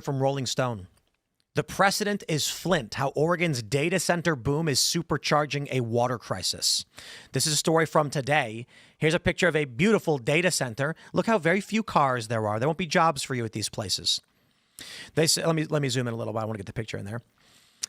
from Rolling Stone. The precedent is Flint, how Oregon's data center boom is supercharging a water crisis. This is a story from today. Here's a picture of a beautiful data center. Look how very few cars there are. There won't be jobs for you at these places. They say, let me zoom in a little bit. I want to get the picture in there.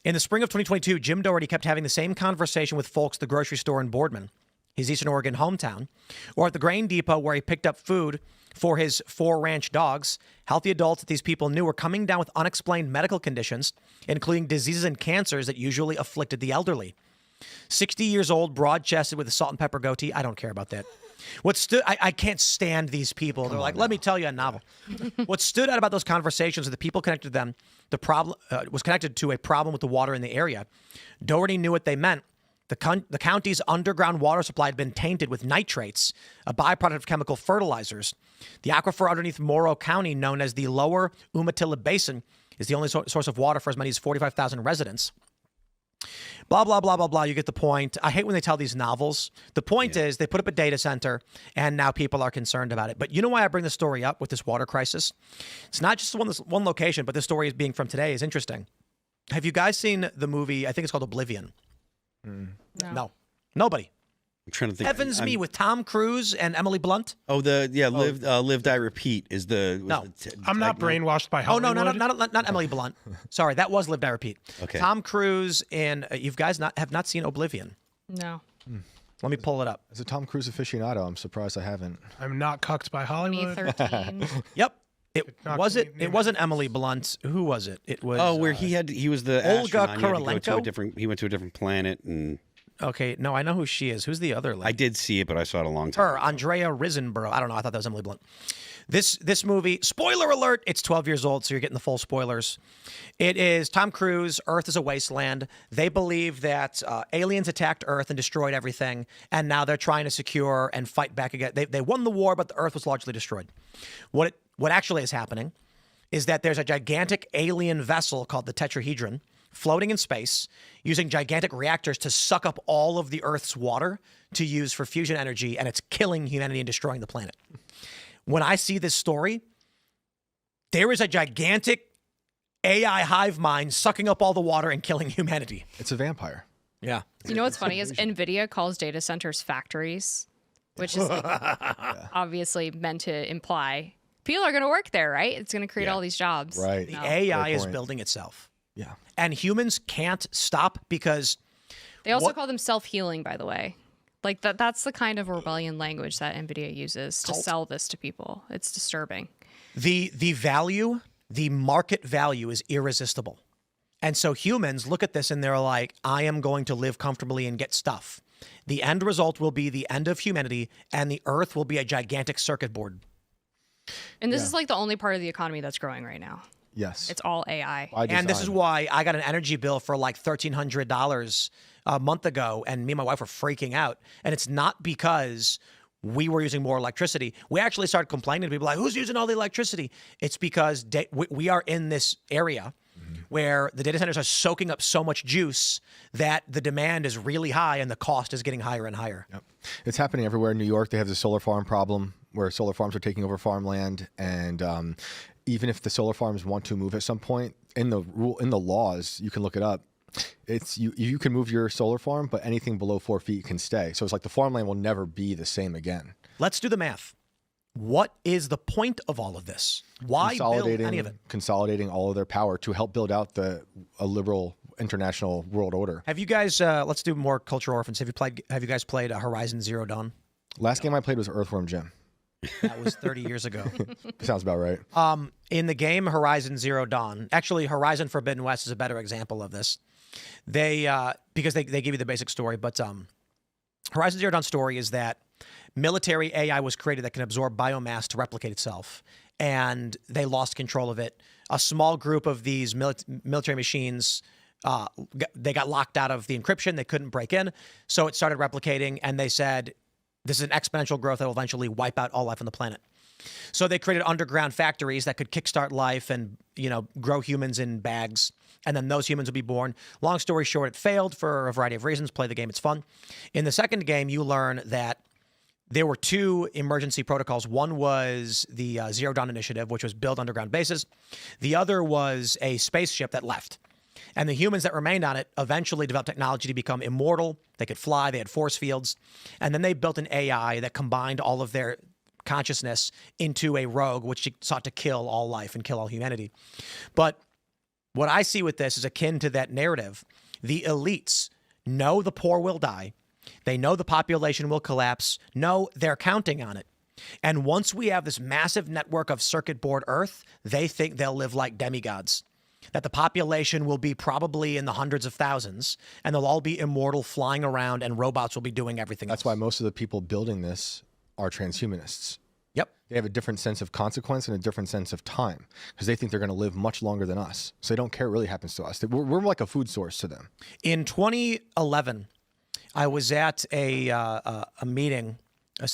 In the spring of 2022, Jim Doherty kept having the same conversation with folks at the grocery store in Boardman, his Eastern Oregon hometown, or at the grain depot where he picked up food for his 4 ranch dogs. Healthy adults that these people knew were coming down with unexplained medical conditions, including diseases and cancers that usually afflicted the elderly. 60 years old, broad-chested with a salt and pepper goatee. I don't care about that. I can't stand these people. They're like, let me tell you a novel. What stood out about those conversations are the people connected to them. The problem was connected to a problem with the water in the area. Doherty knew what they meant. The county's underground water supply had been tainted with nitrates, a byproduct of chemical fertilizers. The aquifer underneath Morrow County, known as the Lower Umatilla Basin, is the only source of water for as many as 45,000 residents. Blah, blah, blah, blah, blah. You get the point. I hate when they tell these novels. The point is they put up a data center, and now people are concerned about it. But you know why I bring this story up with this water crisis? It's not just one location, but this story is being from today is interesting. Have you guys seen the movie, I think it's called Oblivion? No. Nobody. I'm trying to think. Heavens me with Tom Cruise and Emily Blunt. Oh, Live, Die, Repeat is the. No. I'm not brainwashed by Hollywood. Oh, no, not Emily Blunt. Sorry, that was Live, Die, Repeat. Okay. Tom Cruise and you guys have not seen Oblivion. No. Let me pull it up. As a Tom Cruise aficionado, I'm surprised I haven't. I'm not cucked by Hollywood. 2013. Yep. It wasn't Emily Blunt. Who was it? It was where he was the Olga Kurylenko. He went to a different planet and. Okay, no, I know who she is. Who's the other lady? I did see it, but I saw it a long time ago. Andrea Riseborough. I don't know. I thought that was Emily Blunt. This movie, spoiler alert, it's 12 years old, so you're getting the full spoilers. It is Tom Cruise. Earth is a wasteland. They believe that aliens attacked Earth and destroyed everything, and now they're trying to secure and fight back again. They won the war, but the Earth was largely destroyed. What actually is happening is that there's a gigantic alien vessel called the Tetrahedron floating in space, using gigantic reactors to suck up all of the Earth's water to use for fusion energy, and it's killing humanity and destroying the planet. When I see this story, there is a gigantic AI hive mind sucking up all the water and killing humanity. It's a vampire. Yeah. You know what's funny is NVIDIA calls data centers factories, which is like obviously meant to imply people are going to work there, right? It's going to create all these jobs. Right. The AI is building itself. Yeah. And humans can't stop because... They also call them self-healing, by the way. Like that's the kind of rebellion language that NVIDIA uses to sell this to people. It's disturbing. The value, the market value is irresistible. And so humans look at this and they're like, I am going to live comfortably and get stuff. The end result will be the end of humanity, and the Earth will be a gigantic circuit board. And this is like the only part of the economy that's growing right now. Yes. It's all AI. And this is why I got an energy bill for like $1,300 a month ago, and me and my wife were freaking out. And it's not because we were using more electricity. We actually started complaining to people like, who's using all the electricity? It's because we are in this area where the data centers are soaking up so much juice that the demand is really high and the cost is getting higher and higher. Yep. It's happening everywhere. In New York, they have the solar farm problem where solar farms are taking over farmland, and even if the solar farms want to move at some point, in the laws, you can look it up. It's you can move your solar farm, but anything below 4 feet can stay. So it's like the farmland will never be the same again. Let's do the math. What is the point of all of this? Why build any of it? Consolidating all of their power to help build out a liberal international world order. Have you guys? Let's do more cultural orphans. Have you guys played Horizon Zero Dawn? Last game I played was Earthworm Jim. That was 30 years ago. Sounds about right. In the game Horizon Zero Dawn, actually Horizon Forbidden West is a better example of this. Because they give you the basic story, but Horizon Zero Dawn story is that military AI was created that can absorb biomass to replicate itself, and they lost control of it. A small group of these military machines, they got locked out of the encryption. They couldn't break in, so it started replicating, and they said, this is an exponential growth that will eventually wipe out all life on the planet. So they created underground factories that could kickstart life and, grow humans in bags. And then those humans would be born. Long story short, it failed for a variety of reasons. Play the game. It's fun. In the second game, you learn that there were two emergency protocols. One was the Zero Dawn Initiative, which was build underground bases. The other was a spaceship that left. And the humans that remained on it eventually developed technology to become immortal. They could fly. They had force fields. And then they built an AI that combined all of their consciousness into a rogue, which sought to kill all life and kill all humanity. But what I see with this is akin to that narrative. The elites know the poor will die. They know the population will collapse. No, they're counting on it. And once we have this massive network of circuit board Earth, they think they'll live like demigods. That the population will be probably in the hundreds of thousands, and they'll all be immortal, flying around, and robots will be doing everything That's else. why most of the people building this are transhumanists. Yep. They have a different sense of consequence and a different sense of time because they think they're going to live much longer than us. So they don't care what really happens to us. We're like a food source to them. In 2011, I was at a meeting,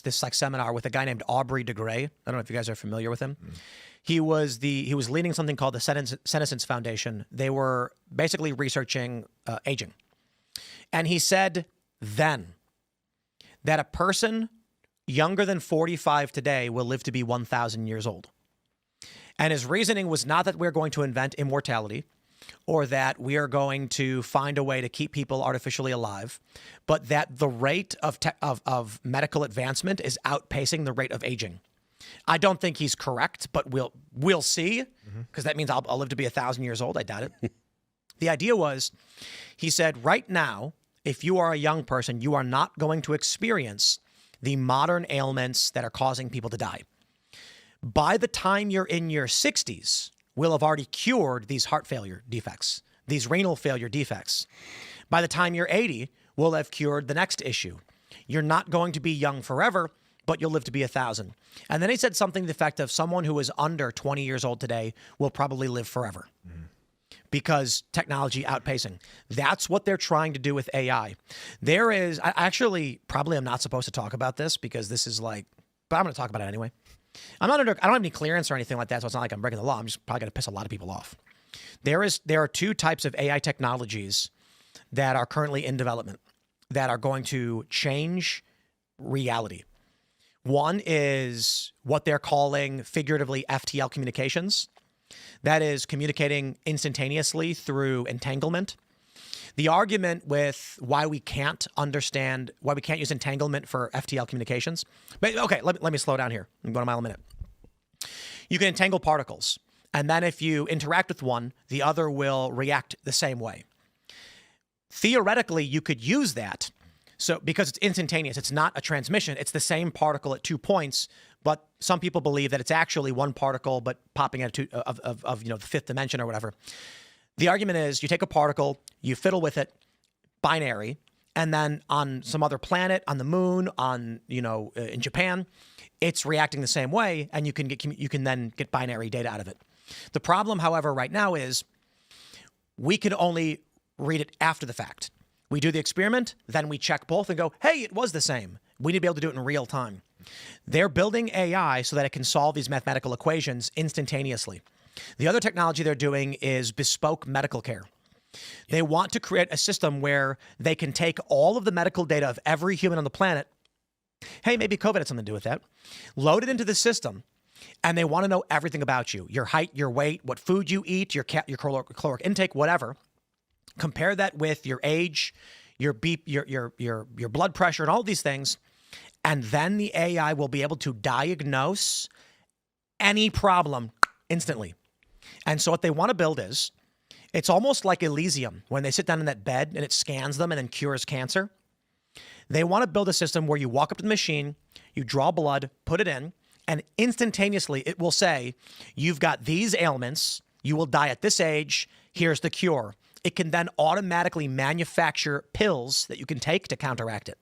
this like seminar with a guy named Aubrey de Grey. I don't know if you guys are familiar with him. He was leading something called the Senescence Foundation. They were basically researching aging. And he said then that a person younger than 45 today will live to be 1,000 years old. And his reasoning was not that we're going to invent immortality or that we are going to find a way to keep people artificially alive, but that the rate of medical advancement is outpacing the rate of aging. I don't think he's correct, but we'll see, because that means I'll live to be 1,000 years old. I doubt it. The idea was, he said, right now, if you are a young person, you are not going to experience the modern ailments that are causing people to die. By the time you're in your 60s, we'll have already cured these heart failure defects, these renal failure defects. By the time you're 80, we'll have cured the next issue. You're not going to be young forever, but you'll live to be 1,000. And then he said something to the effect of someone who is under 20 years old today will probably live forever. Because technology outpacing. That's what they're trying to do with AI. There is, I actually probably am not supposed to talk about this because this is like, but I'm going to talk about it anyway. I don't have any clearance or anything like that, so it's not like I'm breaking the law. I'm just probably going to piss a lot of people off. There are two types of AI technologies that are currently in development that are going to change reality. One is what they're calling figuratively FTL communications. That is communicating instantaneously through entanglement. The argument with why we can't use entanglement for FTL communications. But okay, let me slow down here. I'm going a mile a minute. You can entangle particles, and then if you interact with one, the other will react the same way. Theoretically, you could use that. So because it's instantaneous, it's not a transmission. It's the same particle at 2 points, but some people believe that it's actually one particle, but popping out of the fifth dimension or whatever. The argument is you take a particle, you fiddle with it, binary, and then on some other planet, on the moon, in Japan, it's reacting the same way, and you can then get binary data out of it. The problem, however, right now is we can only read it after the fact. We do the experiment, then we check both and go, hey, it was the same. We need to be able to do it in real time. They're building AI so that it can solve these mathematical equations instantaneously. The other technology they're doing is bespoke medical care. They want to create a system where they can take all of the medical data of every human on the planet. Hey, maybe COVID had something to do with that. Load it into the system, and they want to know everything about you, your height, your weight, what food you eat, your caloric intake, whatever. Compare that with your age, your blood pressure, and all these things. And then the AI will be able to diagnose any problem instantly. And so what they want to build is, it's almost like Elysium when they sit down in that bed and it scans them and then cures cancer. They want to build a system where you walk up to the machine, you draw blood, put it in, and instantaneously it will say, you've got these ailments, you will die at this age, here's the cure. It can then automatically manufacture pills that you can take to counteract it.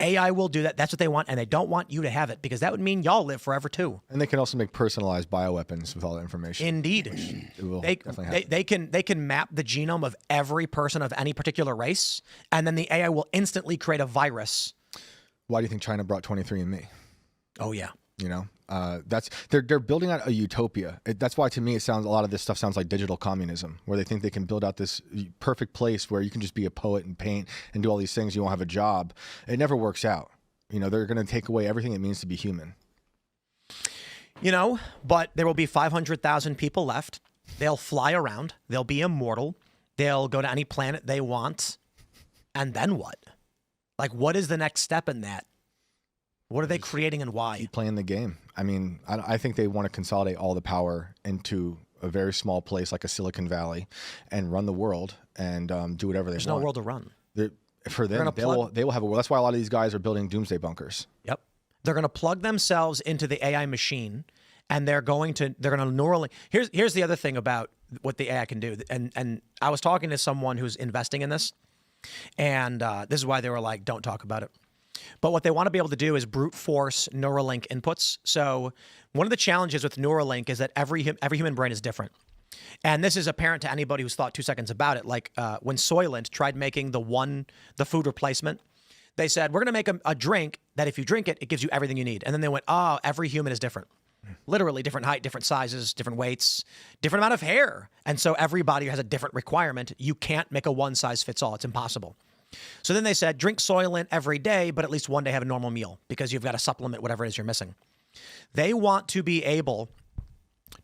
AI will do that. That's what they want, and they don't want you to have it because that would mean y'all live forever too. And they can also make personalized bioweapons with all that information. Indeed. It will definitely happen. They can map the genome of every person of any particular race, and then the AI will instantly create a virus. Why do you think China brought 23andMe? Oh yeah. You know, they're building out a utopia. That's why to me a lot of this stuff sounds like digital communism, where they think they can build out this perfect place where you can just be a poet and paint and do all these things. You won't have a job. It never works out. You know, they're going to take away everything it means to be human. You know, but there will be 500,000 people left. They'll fly around. They'll be immortal. They'll go to any planet they want. And then what? Like, what is the next step in that? What are they creating and why? Keep playing the game. I mean, I think they want to consolidate all the power into a very small place like a Silicon Valley and run the world and do whatever they want. There's no world to run. For them, they will have a world. That's why a lot of these guys are building doomsday bunkers. Yep. They're going to plug themselves into the AI machine, and they're going to neural link. Here's the other thing about what the AI can do. And I was talking to someone who's investing in this, and this is why they were like, don't talk about it. But what they want to be able to do is brute force Neuralink inputs. So one of the challenges with Neuralink is that every human brain is different. And this is apparent to anybody who's thought 2 seconds about it. Like when Soylent tried making the food replacement, they said, we're going to make a drink that if you drink it, it gives you everything you need. And then they went, oh, every human is different. Literally different height, different sizes, different weights, different amount of hair. And so everybody has a different requirement. You can't make a one size fits all. It's impossible. So then they said, drink Soylent every day, but at least one day have a normal meal because you've got to supplement whatever it is you're missing. They want to be able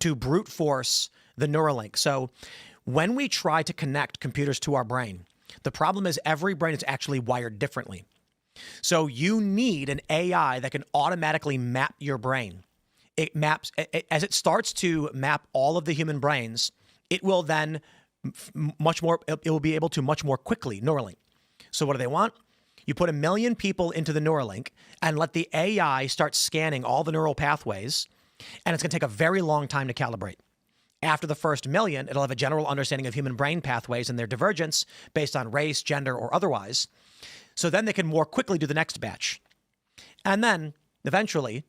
to brute force the Neuralink. So when we try to connect computers to our brain, the problem is every brain is actually wired differently. So you need an AI that can automatically map your brain. It maps, as it starts to map all of the human brains, it will then it will be able to much more quickly Neuralink. So what do they want? You put 1 million people into the Neuralink and let the AI start scanning all the neural pathways, and it's going to take a very long time to calibrate. After the first 1 million, it'll have a general understanding of human brain pathways and their divergence based on race, gender, or otherwise. So then they can more quickly do the next batch. And then, eventually,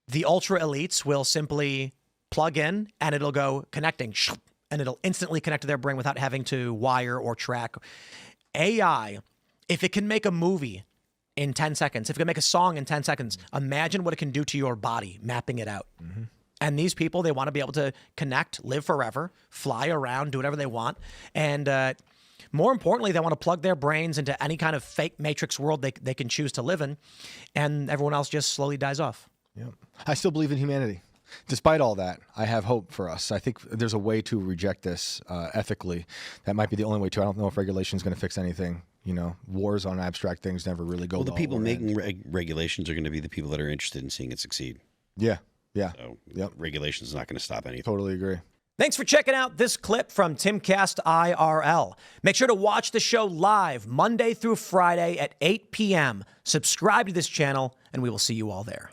the ultra elites will simply plug in, and it'll go connecting, and it'll instantly connect to their brain without having to wire or track. AI, if it can make a movie in 10 seconds, if it can make a song in 10 seconds, imagine what it can do to your body, mapping it out. Mm-hmm. And these people, they want to be able to connect, live forever, fly around, do whatever they want. And more importantly, they want to plug their brains into any kind of fake matrix world they can choose to live in. And everyone else just slowly dies off. Yeah. I still believe in humanity. Despite all that, I have hope for us. I think there's a way to reject this ethically. That might be the only way to. I don't know if regulation is going to fix anything. You know, wars on abstract things never really go well. The people making regulations are going to be the people that are interested in seeing it succeed. Yeah, yeah. So regulation is not going to stop anything. Totally agree. Thanks for checking out this clip from Timcast IRL. Make sure to watch the show live Monday through Friday at 8 p.m. Subscribe to this channel, and we will see you all there.